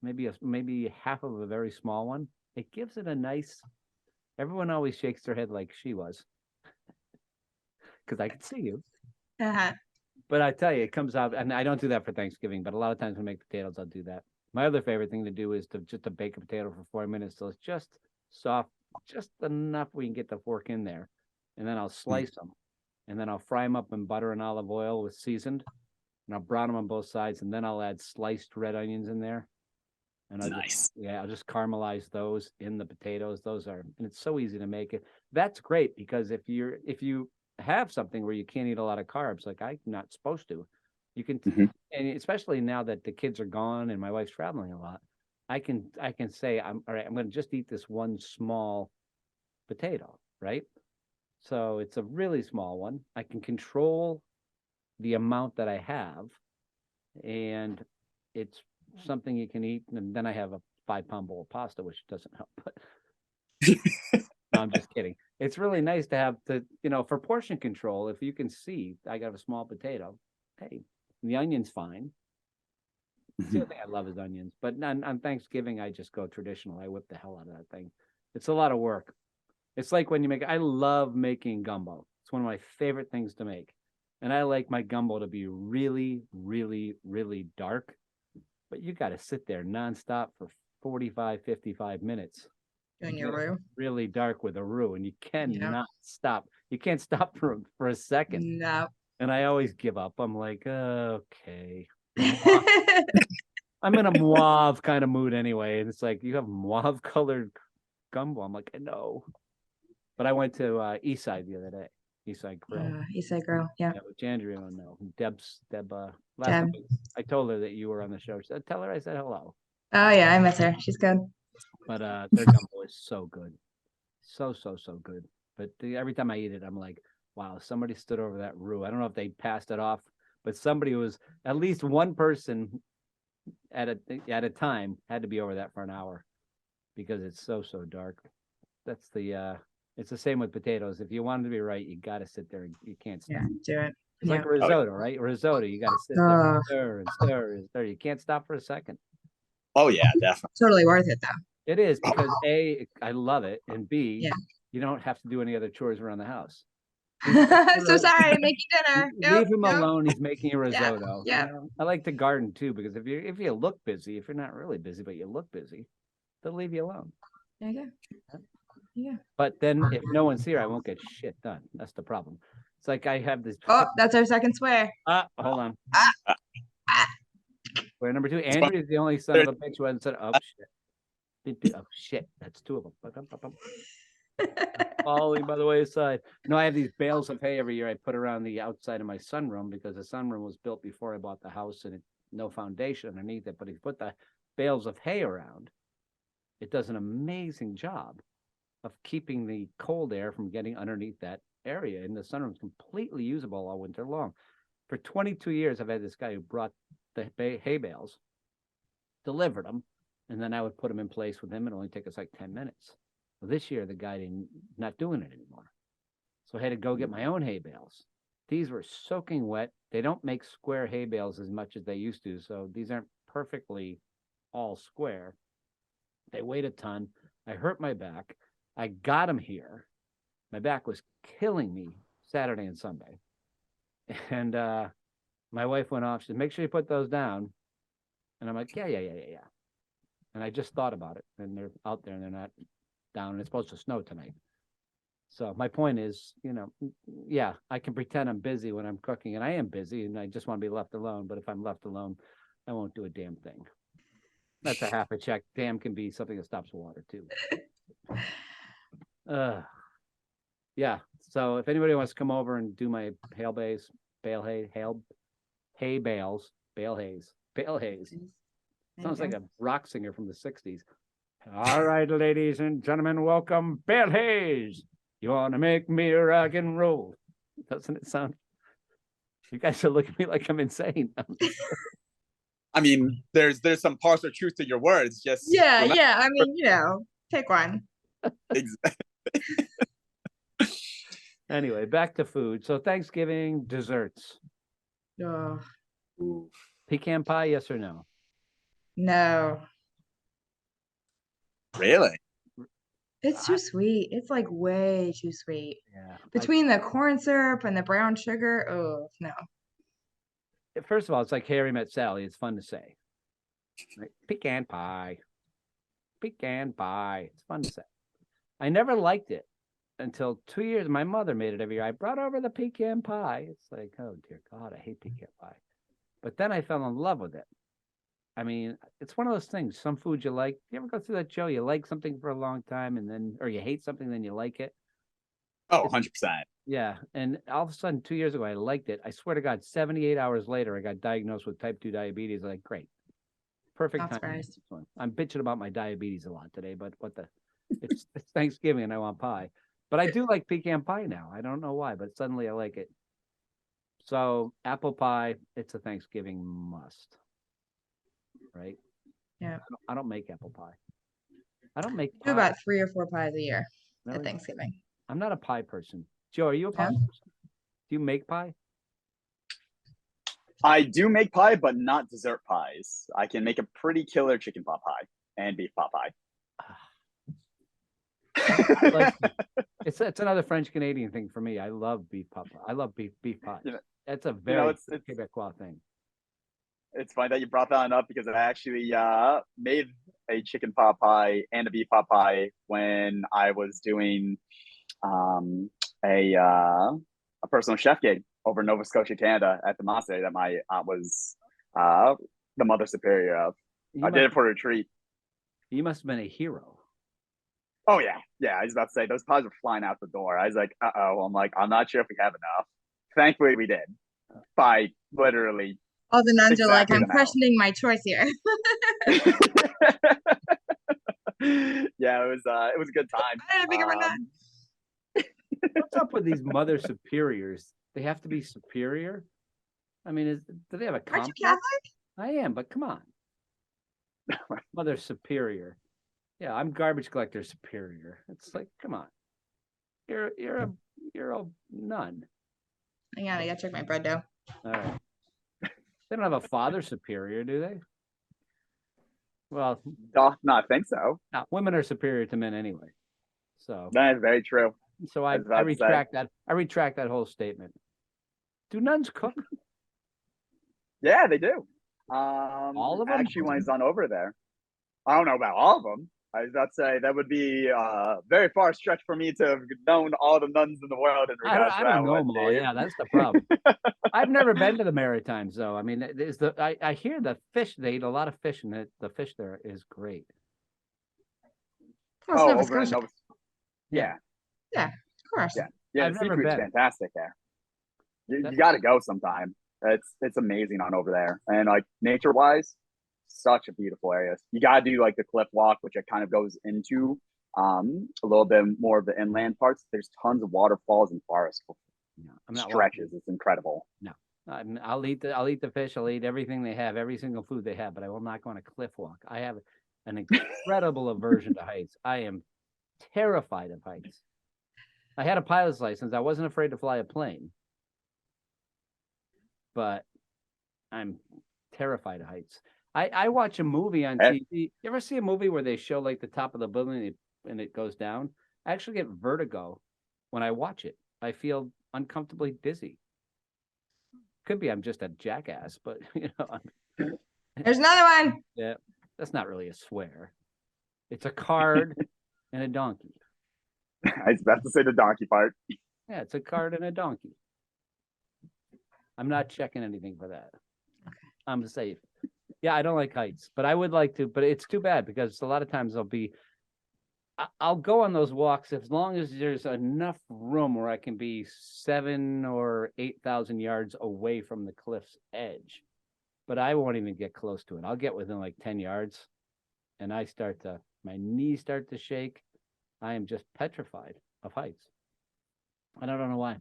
maybe half of a very small one, it gives it a nice. Everyone always shakes their head like she was, because I can see you. Uh-huh. But I tell you, it comes out, and I don't do that for Thanksgiving, but a lot of times when I make potatoes, I'll do that. My other favorite thing to do is to bake a potato for 4 minutes till it's just soft, just enough we can get the fork in there, and then I'll slice them, and then I'll fry them up in butter and olive oil with seasoned, and I'll brown them on both sides, and then I'll add sliced red onions in there, and I'll just caramelize those in the potatoes. And it's so easy to make it. That's great because if you have something where you can't eat a lot of carbs, like I'm not supposed to, you can, and especially now that the kids are gone and my wife's traveling a lot, I can say, all right, I'm going to just eat this one small potato, right? So it's a really small one. I can control the amount that I have, and it's something you can eat. And then I have a 5-pound bowl of pasta, which doesn't help, but no, I'm just kidding. It's really nice to have for portion control. If you can see, I got a small potato. Hey, the onion's fine. The other thing I love is onions. But on Thanksgiving, I just go traditional. I whip the hell out of that thing. It's a lot of work. It's like when I love making gumbo. It's one of my favorite things to make. And I like my gumbo to be really, really, really dark. But you got to sit there nonstop for 45, 55 minutes. Doing your roux. Really dark with a roux, and you cannot stop. You can't stop for a second. No. And I always give up. I'm like, okay. I'm in a mauve kind of mood anyway. And it's like, you have mauve colored gumbo. I'm like, no. But I went to Eastside the other day. Eastside Grill. Eastside Grill, yeah. Which Andrea will know. Deb, last time I told her that you were on the show. She said, tell her I said hello. Oh yeah, I miss her. She's good. But their gumbo is so good. So good. But every time I eat it, I'm like, wow, somebody stood over that roux. I don't know if they passed it off, but somebody was, at least one person at a time had to be over that for an hour because it's so dark. That's it's the same with potatoes. If you want it to be right, you got to sit there. You can't stop. Yeah, do it. It's like risotto, right? Risotto, you got to sit there and stir and stir and stir. You can't stop for a second. Oh yeah, definitely. Totally worth it though. It is because A, I love it, and B, you don't have to do any other chores around the house. So sorry, I'm making dinner. Leave him alone. He's making a risotto. Yeah. I like to garden too because if you look busy, if you're not really busy but you look busy, they'll leave you alone. There you go. Yeah. But then if no one's here, I won't get shit done. That's the problem. It's like I have this. Oh, that's our second swear. Hold on. Swear number 2. Andrew is the only son of a bitch who hasn't said, oh shit. Oh shit. That's 2 of them. Falling by the wayside. No, I have these bales of hay every year I put around the outside of my sunroom because the sunroom was built before I bought the house and no foundation underneath it. But if you put the bales of hay around, it does an amazing job of keeping the cold air from getting underneath that area. And the sunroom's completely usable all winter long. For 22 years, I've had this guy who brought the hay bales, delivered them, and then I would put them in place with him. It only take us like 10 minutes. Well, this year, the guy not doing it anymore. So I had to go get my own hay bales. These were soaking wet. They don't make square hay bales as much as they used to. So these aren't perfectly all square. They weighed a ton. I hurt my back. I got them here. My back was killing me Saturday and Sunday. And my wife went off. She said, make sure you put those down. And I'm like, yeah. And I just thought about it. And they're out there and they're not down. And it's supposed to snow tonight. So my point is, I can pretend I'm busy when I'm cooking. And I am busy. And I just want to be left alone. But if I'm left alone, I won't do a damn thing. That's a half a check. Damn can be something that stops water too. Yeah. So if anybody wants to come over and do my bale haze, Sounds Thank like you. a rock singer from the 60s. All right, ladies and gentlemen, welcome Bill Hayes. You want to make me rock and roll? Doesn't it sound? You guys are looking at me like I'm insane. I mean, there's some partial truth to your words. Just Yeah, remember- yeah. I mean, pick one. Anyway, back to food. So Thanksgiving desserts. Oh, Pecan pie, yes or no? no. Really? It's too sweet. It's like way too sweet. Yeah. Between the corn syrup and the brown sugar, oh no. First of all, it's like Harry Met Sally. It's fun to say. Right? Pecan pie. Pecan pie. It's fun to say. I never liked it until 2 years. My mother made it every year. I brought over the pecan pie. It's like, oh dear God, I hate pecan pie. But then I fell in love with it. I mean, it's one of those things. Some foods you like. You ever go through that, Joe? You like something for a long time and then, or you hate something, then you like it. Oh, 100%. Yeah. And all of a sudden, 2 years ago, I liked it. I swear to God, 78 hours later, I got diagnosed with type 2 diabetes. I'm like, great. Perfect Not time. surprised. I'm bitching about my diabetes a lot today, but it's Thanksgiving and I want pie. But I do like pecan pie now. I don't know why, but suddenly I like it. So apple pie, it's a Thanksgiving must. Right? Yeah. I don't make apple pie. I don't make Do pie. about 3 or 4 pies a year at Really? Thanksgiving. I'm not a pie person. Joe, are you a pie Yeah. person? Do you make pie? I do make pie, but not dessert pies. I can make a pretty killer chicken pot pie and beef pot pie. Like, it's another French Canadian thing for me. I love beef pot pie. I love beef pies. You know- That's a very it's Quebecois thing. It's funny that you brought that up because I actually made a chicken pot pie and a beef pot pie when I was doing a personal chef gig over in Nova Scotia, Canada, at the monastery that my aunt was the mother superior of. I did it for a retreat. You must have been a hero. Oh yeah, yeah. I was about to say those pies were flying out the door. I was like, I'm like, I'm not sure if we have enough. Thankfully, we did. By literally. All the nuns are like, Exactly I'm the amount. questioning my choice here. Yeah, it was a good time. I didn't pick up a nut. What's up with these mother superiors? They have to be superior? I mean, do they have a Aren't complex? you Catholic? I am, but come on. Mother superior. Yeah, I'm garbage collector superior. It's like, come on. You're a nun. Hang on, I gotta check my bread dough. All right. They don't have a father superior, do they? Well, Doth not think so. no, women are superior to men anyway. So That is very true. I was about to say. retract that. I retract that whole statement. Do nuns cook? Yeah, they do. All of them? Actually, when he's on over there, I don't know about all of them. I was about to say that would be a very far stretch for me to have known all the nuns in the world in I regards to don't that know one, them all. Dave. Yeah, that's the problem. I've never been to the Maritimes though. I mean, I hear the fish. They eat a lot of fish, and the fish there is great. Oh, it's Oh, Nova over in Scotia. Nova. Yeah, Of course. Yeah. yeah. I've The never seafood's been. fantastic there. You That- got to go sometime. It's amazing on over there, and like nature wise, such a beautiful area. You got to do like the cliff walk, which it kind of goes into a little bit more of the inland parts. There's tons of waterfalls and forests No, I'm not stretches. It's incredible. I'll eat the fish. I'll eat everything they have, every single food they have, but I will not go on a cliff walk. I have an incredible aversion to heights. I am terrified of heights. I had a pilot's license. I wasn't afraid to fly a plane, but I'm terrified of heights. I watch a movie on TV. You ever see a movie where they show like the top of the building and it goes down? I actually get vertigo when I watch it. I feel uncomfortably dizzy. Could be I'm just a jackass, but you know, There's another one. yeah, that's not really a swear. It's a card and a donkey. I was about to say the donkey part. Yeah, it's a card and a donkey. I'm not checking anything for that. I'm safe. Yeah, I don't like heights, but I would like to. But it's too bad because a lot of times I'll go on those walks as long as there's enough room where I can be 7,000 or 8,000 yards away from the cliff's edge. but I won't even get close to it. I'll get within like 10 yards and my knees start to shake. I am just petrified of heights. I don't know why.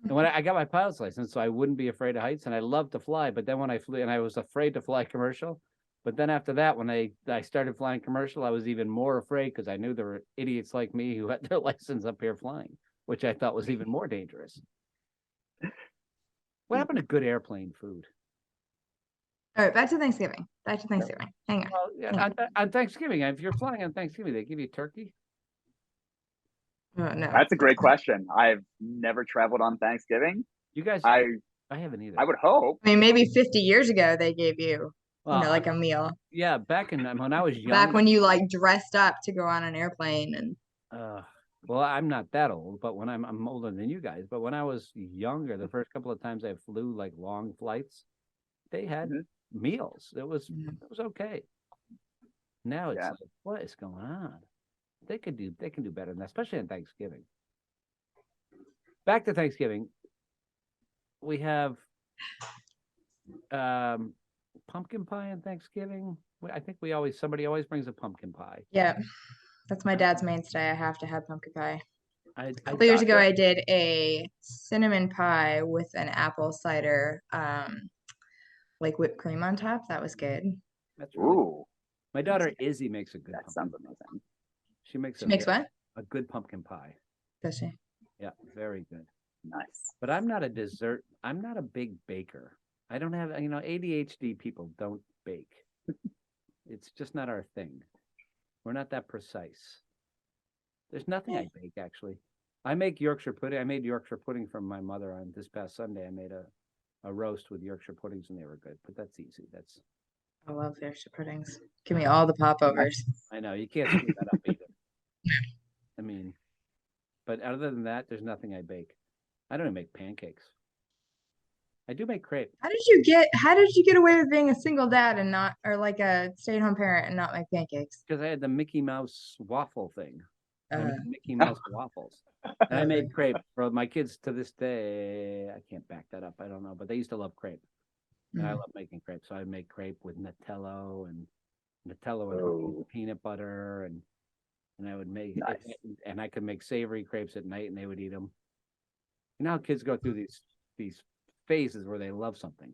And when I got my pilot's license, so I wouldn't be afraid of heights, and I love to fly. But then when I flew, and I was afraid to fly commercial, but then after that, when I started flying commercial, I was even more afraid because I knew there were idiots like me who had their license up here flying, which I thought was even more dangerous. What happened to good airplane food? All right, back to Thanksgiving. Hang on. Well, yeah, on Thanksgiving, if you're flying on Thanksgiving, they give you turkey. Oh, no. That's a great question. I've never traveled on Thanksgiving. You guys, I haven't either. I would hope. I mean, maybe 50 years ago they gave you, Well, like a meal. Yeah, back when I was young. Back when you like dressed up to go on an airplane and. Well, I'm not that old, but when I'm older than you guys. But when I was younger, the first couple of times I flew like long flights, they had meals. It was okay. Now it's like, what is going on? They can do better than that, especially on Thanksgiving. Back to Thanksgiving, we have pumpkin pie on Thanksgiving. I think somebody always brings a pumpkin pie. Yeah, that's my dad's mainstay. I have to have pumpkin pie. A couple years ago, I did a cinnamon pie with an apple cider, like whipped cream on top. That was good. That's really good. My daughter Izzy makes a good. That sounds amazing. She makes what? A good pumpkin pie. Does she? Yeah, very good. Nice. But I'm not a big baker. I don't have, ADHD people don't bake. It's just not our thing. We're not that precise. There's nothing I bake, actually. I make Yorkshire pudding. I made Yorkshire pudding from my mother on this past Sunday. I made a roast with Yorkshire puddings, and they were good. But that's easy. I love Yorkshire puddings. Give me all the popovers. I know. You can't screw that up either. I mean, but other than that, there's nothing I bake. I don't even make pancakes. I do make crepe. How did you get away with being a single dad and not, or like a stay-at-home parent and not make pancakes? Because I had the Mickey Mouse waffle thing. I made Mickey Mouse waffles. And I made crepe for my kids to this day. I can't back that up. I don't know, but they used to love crepe. And I love making crepe. So I make crepe with Nutella and peanut butter and I would make and I could make savory crepes at night and they would eat them. You know how kids go through these phases where they love something.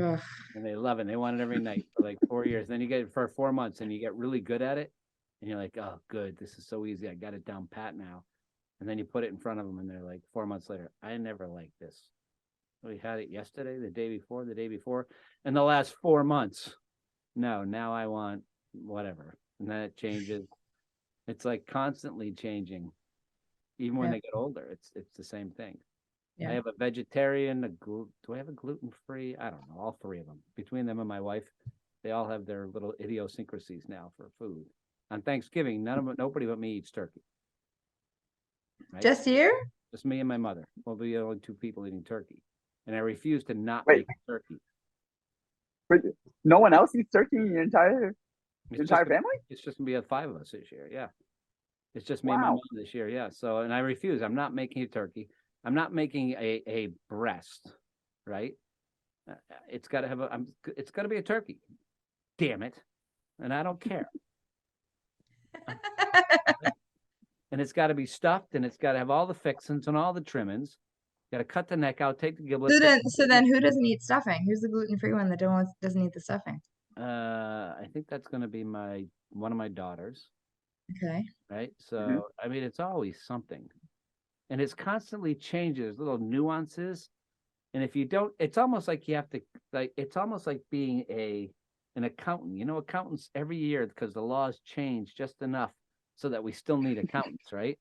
Ugh. And they love it. And they want it every night for like 4 years. Then you get it for 4 months and you get really good at it. And you're like, oh, good. This is so easy. I got it down pat now. And then you put it in front of them and they're like 4 months later, I never liked this. We had it yesterday, the day before, and the last 4 months. No, now I want whatever. And then it changes. It's like constantly changing. Even when they get older, it's the same thing. Yeah. I have a vegetarian, do I have a gluten-free? I don't know, all three of them. Between them and my wife, they all have their little idiosyncrasies now for food. On Thanksgiving, nobody but me eats turkey. Right? Just you? Just me and my mother. We'll be the only two people eating turkey. And I refuse to not make turkey. No one else eats turkey in your entire family? It's just gonna be 5 of us this year, yeah. It's just me and my mom this year, yeah. So, and I refuse. I'm not making a turkey. I'm not making a breast, right? It's got to it's got to be a turkey. Damn it. And I don't care. And it's got to be stuffed and it's got to have all the fixings and all the trimmings. Got to cut the neck out, take the giblet. So then who doesn't eat stuffing? Who's the gluten-free one that doesn't eat the stuffing? I think that's going to be one of my daughters. Okay. Right. So, I mean, it's always something. And it's constantly changes, little nuances. And if you don't, it's almost like you have to, it's almost like being an accountant. You know, accountants every year, because the laws change just enough so that we still need accountants, right?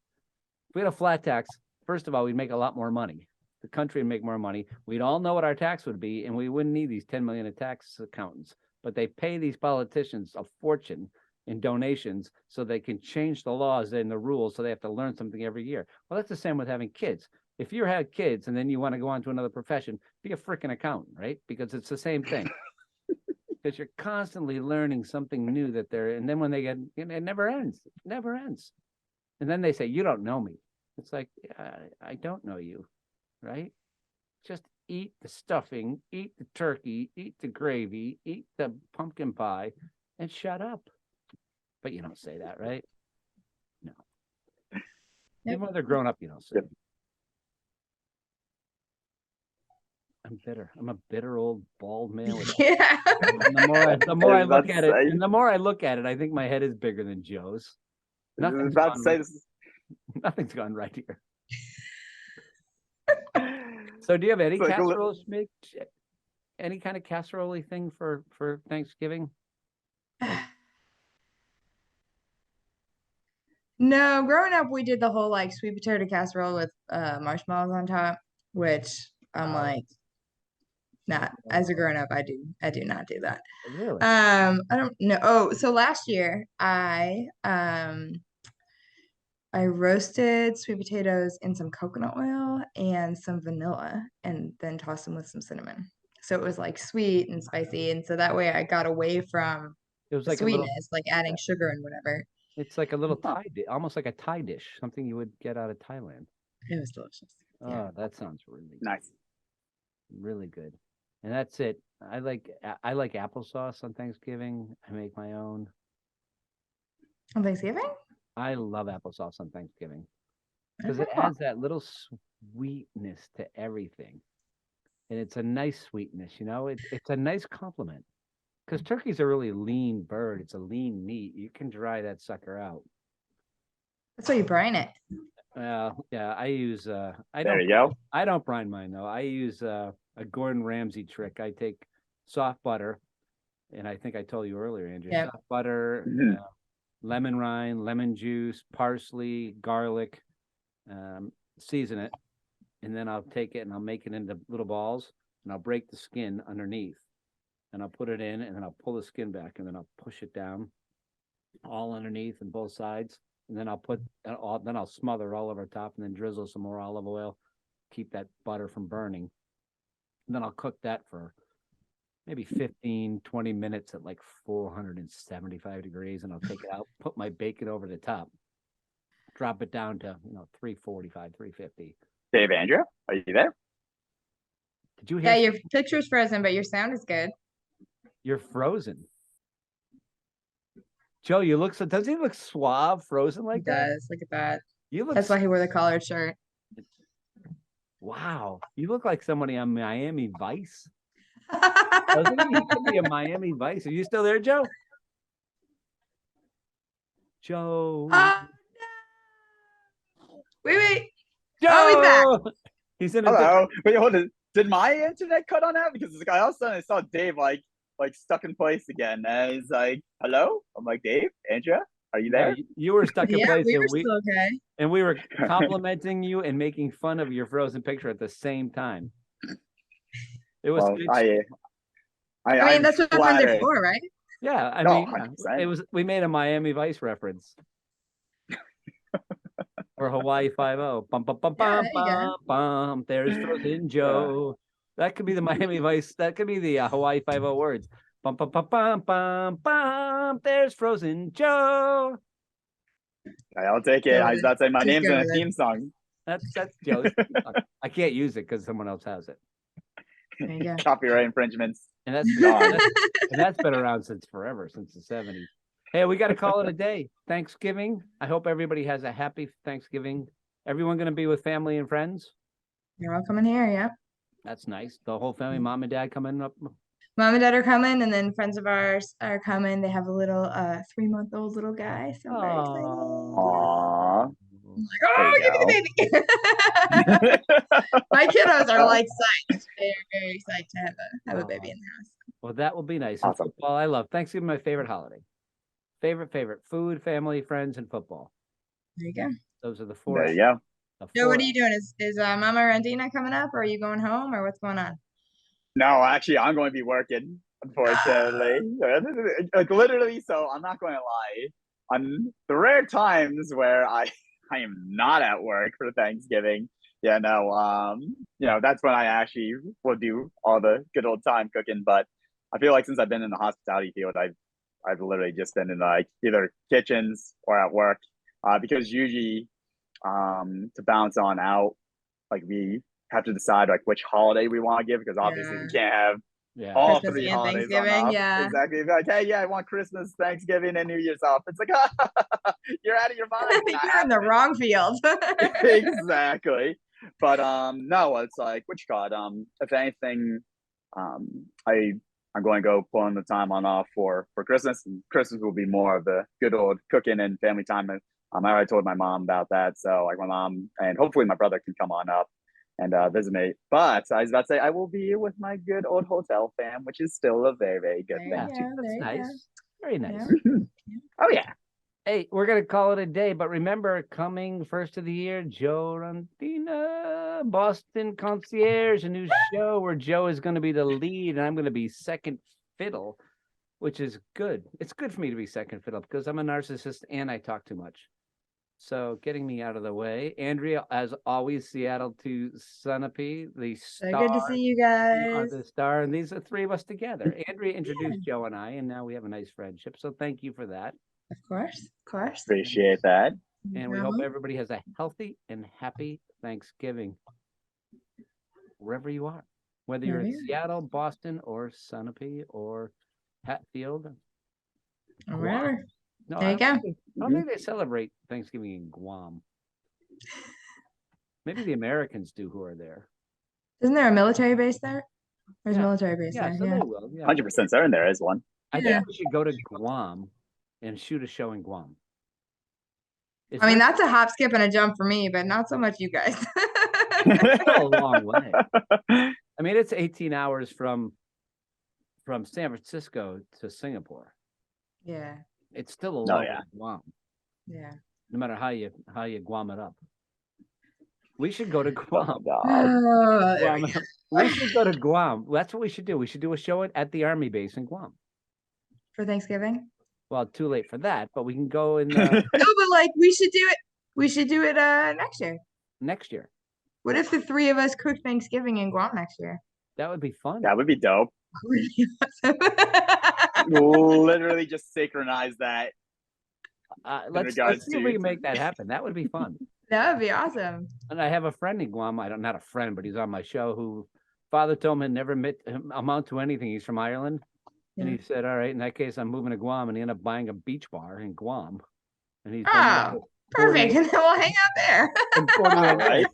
If we had a flat tax, first of all, we'd make a lot more money. The country would make more money. We'd all know what our tax would be, and we wouldn't need these 10 million of tax accountants. But they pay these politicians a fortune in donations so they can change the laws and the rules, so they have to learn something every year. Well, that's the same with having kids. If you have kids and then you want to go on to another profession, be a freaking accountant, right? Because it's the same thing. Because you're constantly learning something new and then when they get, it never ends. It never ends. And then they say, you don't know me. It's like, I don't know you, right? Just eat the stuffing, eat the turkey, eat the gravy, eat the pumpkin pie, and shut up. But you don't say that, right? No. Even when they're grown up, you don't say. Yep. I'm bitter. I'm a bitter old bald man with. Yeah. And the more I look That's at it, right. and the more I look at it, I think my head is bigger than Joe's. I was Nothing's about to gone say right. this. Nothing's gone right here. So, do you have any It's like a li- casseroles? Make any kind of casserole thing for Thanksgiving? No, growing up, we did the whole like sweet potato casserole with marshmallows on top, which I'm Wow. like, not as a grown up, I do not do that. Really? I don't know. Oh, so last year I roasted sweet potatoes in some coconut oil and some vanilla and then tossed them with some cinnamon. So it was like sweet and spicy. And so that way I got away from It was the like a little. sweetness, like adding sugar and whatever. It's like a little Huh. Thai, almost like a Thai dish, something you would get out of Thailand. It was delicious. Yeah. Oh, that sounds really Nice. really good. And that's it. I like applesauce on Thanksgiving. I make my own. On Thanksgiving? I love applesauce on Thanksgiving because Okay. it adds that little sweetness to everything, and it's a nice sweetness. You know, it's a nice compliment because turkey's a really lean bird. It's a lean meat. You can dry that sucker out. That's why you brine it. Yeah, I use There you go. I don't brine mine though. I use a Gordon Ramsay trick. I take soft butter, and I think I told you earlier, Andrew, Yep. soft butter, Mhm. lemon rind, lemon juice, parsley, garlic, season it, and then I'll take it and I'll make it into little balls, and I'll break the skin underneath, and I'll put it in, and then I'll pull the skin back, and then I'll push it down, all underneath and both sides, and then I'll smother it all over top, and then drizzle some more olive oil, keep that butter from burning, and then I'll cook that for maybe 15, 20 minutes at like 475 degrees, and I'll take it out, put my bacon over the top, drop it down to 345, 350. Dave, Andrea, are you there? Did you hear? Yeah, your picture's frozen, but your sound is good. You're frozen. Joe, doesn't he look suave, frozen like It that? does. Look at that. You look, That's why he wore the collared shirt. wow, you look like somebody on Miami Vice. Doesn't he? He could be a Miami Vice. Are you still there, Joe? Joe. Oh, no. Wait. Joe. Oh, he's back. He's in a Hello. Wait, hold on. Did my internet cut on out? Because I all of a sudden I saw Dave like stuck in place again, and he's like, "Hello." I'm like, "Dave, Andrea, are you No, there?" you were stuck in Yeah, place, we were and still okay. we were complimenting you and making fun of your frozen picture at the same time. It was Well, good. I mean, I'm that's what friends are flattered. for, right? Yeah, I No, mean, yeah, 100%. we made a Miami Vice reference. Or Hawaii 5-0. Bum, bum, bum, Yeah, bum, there you go. bum, bum. There's Frozen Joe. That could be the Miami Vice. That could be the Hawaii 5-0 words. Bum, bum, bum, bum, bum, bum. There's Frozen Joe. I'll take it. Go I with was it. about to say my Just name's go in a with it. theme song. That's Joe's. I can't use it because someone else has it. There you go. Copyright infringements. And that's God. and that's been around since forever, since the 70s. Hey, we got to call it a day. Thanksgiving. I hope everybody has a happy Thanksgiving. Everyone going to be with family and friends? You're all coming here, yeah. That's nice. The whole family, mom and dad coming up. Mom and dad are coming, and then friends of ours are coming. They have a little 3-month-old little guy, so I'm very excited. Aww. I'm like, oh, There give you me the baby. My kiddos are like psyched. They're very psyched to have a baby in the house. Well, that will be nice. And Awesome. football, I love. Thanksgiving, my favorite holiday. Favorite food, family, friends, and football. There you go. Those are the four. There you go. So what are you doing? Is Mama Rondina coming up, or are you going home, or what's going on? No, actually, I'm going to be working, unfortunately. Like literally, so I'm not going to lie. On the rare times where I am not at work for Thanksgiving, that's when I actually will do all the good old time cooking. But I feel like since I've been in the hospitality field, I've literally just been in like either kitchens or at work, because usually to bounce on out, like we have to decide like which holiday we want to give because obviously we Yeah. can't have Yeah. all Christmas 3 and holidays on Thanksgiving, off. yeah. Exactly. Be like, hey, yeah, I want Christmas, Thanksgiving, and New Year's off. It's like, you're out of your mind. It's not You're in the happening. wrong field. Exactly. But no, it's like which god. If anything, I'm going to go pull in the time on off for Christmas, and Christmas will be more of the good old cooking and family time. And I already told my mom about that, so like my mom and hopefully my brother can come on up and visit me. But I was about to say I will be with my good old hotel fam, which is still a very, very good There thing. you Yeah, go, that's there you nice. go. Very nice. Yeah. Oh yeah. Hey, we're gonna call it a day, but remember, coming first of the year, Joe Rondina, Boston Concierge, a new show where Joe is going to be the lead and I'm going to be second fiddle, which is good. It's good for me to be second fiddle because I'm a narcissist and I talk too much. So getting me out of the way. Andrea, as always, Seattle to Sunapee, the So star. good to see you Are guys. the star, and these are 3 of us together. Andrea introduced Joe and I, and now we have a nice friendship. So thank you for that. Of course, of course. Appreciate that. And we hope everybody has a healthy and happy Thanksgiving, wherever you are, whether you're in Wherever you are. Seattle, Boston, or Sunapee, or Hatfield. Or wherever. No, There you go. I don't think they celebrate Thanksgiving in Guam. Maybe the Americans do who are there. Isn't there a military base there? There's a Yeah. military base Yeah, there. so Yeah. they will. Yeah. 100% certain there is one. I Yeah. think we should go to Guam and shoot a show in Guam. It's I mean, not that's a hop, skip, and a jump for me, but not so much you guys. still a long way. I mean, it's 18 hours from San Francisco to Singapore. Yeah, It's still a long way yeah. to Guam, yeah. no matter how you Guam it up. We should go to Oh Guam. my god. Oh, there we Guam. go. We should go to Guam. That's what we should do. We should do a show at the Army base in Guam. For Thanksgiving. Well, too late for that, but we can go in No, but like we should do it. We should do it next year. next year. What if the 3 of us cook Thanksgiving in Guam next year? That would be fun. That would be dope. Really awesome. Literally just synchronize that. Let's regards see if to- we can make that happen. That would be fun. That would be awesome. And I have a friend in Guam. Not a friend, but he's on my show. Who father told him had never amount to anything. He's from Ireland, and Yeah. he said, "All right, in that case, I'm moving to Guam." And he ended up buying a beach bar in Guam, and he's been there Oh, for 48 perfect. And then we'll hang out there. and 48 All right. days.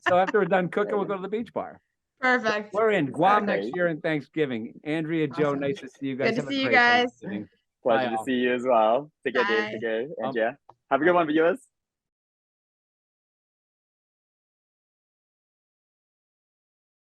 So after we're done cooking, we'll go to the beach bar. Perfect. We're in Guam Okay. next year in Thanksgiving. Andrea, Joe, Awesome. nice to see you guys. Good to Have a see you great guys. Thanksgiving. Pleasure Bye, to all. see you as well. Take care, Dave. Bye. Take care. And yeah. Have a good one, viewers.